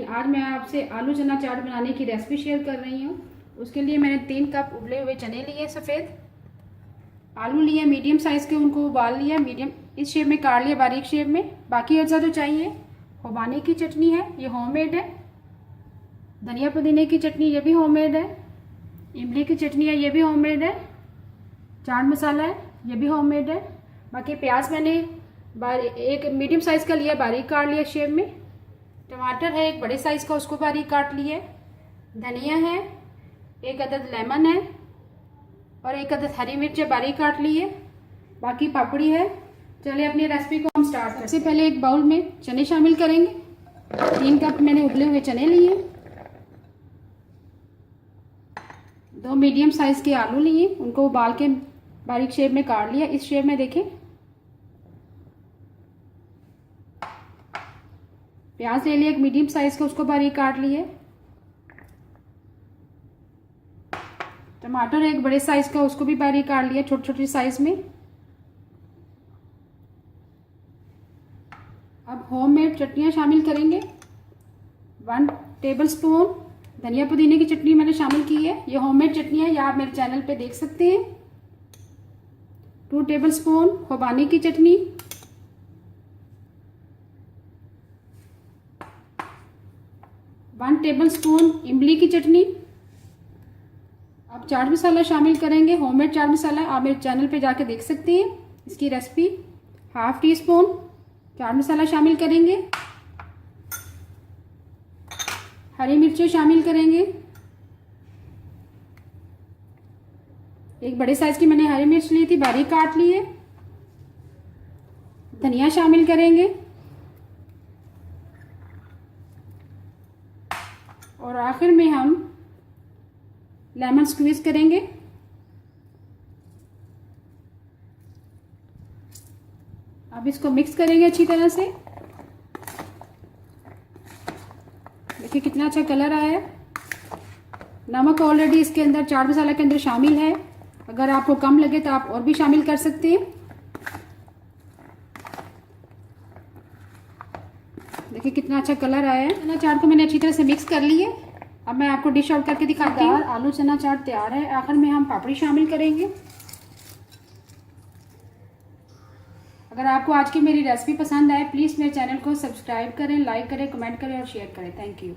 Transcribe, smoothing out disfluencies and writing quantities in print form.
आज मैं आपसे आलू चना चाट बनाने की रेसिपी शेयर कर रही हूँ। उसके लिए मैंने 3 कप उबले हुए चने लिए, सफ़ेद आलू लिए मीडियम साइज़ के, उनको उबाल लिया, मीडियम इस शेप में काट लिया, बारीक शेप में। बाकी अज्जा जो चाहिए, खुबानी की चटनी है, ये होममेड है। धनिया पुदीने की चटनी, ये भी होममेड है। इमली की चटनी है, ये भी होममेड है। चाट मसाला है, ये भी होममेड है। बाकी प्याज मैंने एक मीडियम साइज़ का लिया, बारीक काट लिया शेप में। टमाटर है एक बड़े साइज़ का, उसको बारीक काट लिए। धनिया है, एक अदद लेमन है और एक अदद हरी मिर्च बारीक काट ली है। बाकी पापड़ी है। चलिए अपनी रेसिपी को हम स्टार्ट करते हैं। सबसे पहले एक बाउल में चने शामिल करेंगे। 3 कप मैंने उबले हुए चने लिए। 2 मीडियम साइज़ के आलू लिए, उनको उबाल के बारीक शेप में काट लिया, इस शेप में देखें। प्याज ले लिया एक मीडियम साइज़ का, उसको बारीक काट लिए। टमाटर एक बड़े साइज़ का, उसको भी बारीक काट लिया, छोटी छोटी साइज़ में। अब होममेड चटनियाँ शामिल करेंगे। 1 टेबलस्पून धनिया पुदीने की चटनी मैंने शामिल की है, ये होममेड चटनी है, या आप मेरे चैनल पे देख सकते हैं। 2 टेबलस्पून खुबानी की चटनी, 1 टेबलस्पून इमली की चटनी। अब चाट मसाला शामिल करेंगे, होममेड चाट मसाला, आप मेरे चैनल पे जाके देख सकते हैं इसकी रेसिपी। 1/2 टीस्पून चाट मसाला शामिल करेंगे। हरी मिर्चें शामिल करेंगे, एक बड़े साइज की मैंने हरी मिर्च ली थी, बारीक काट ली है। धनिया शामिल करेंगे और आखिर में हम लेमन स्क्वीज करेंगे। अब इसको मिक्स करेंगे अच्छी तरह से। देखिए कितना अच्छा कलर आया है। नमक ऑलरेडी इसके अंदर चाट मसाला के अंदर शामिल है, अगर आपको कम लगे तो आप और भी शामिल कर सकते हैं। देखिए कितना अच्छा कलर आया है। चना चाट को मैंने अच्छी तरह से मिक्स कर ली है। अब मैं आपको डिश आउट करके दिखाती हूँ। आलू चना चाट तैयार है। आखिर में हम पापड़ी शामिल करेंगे। अगर आपको आज की मेरी रेसिपी पसंद आए, प्लीज़ मेरे चैनल को सब्सक्राइब करें, लाइक करें, कमेंट करें और शेयर करें। Thank you.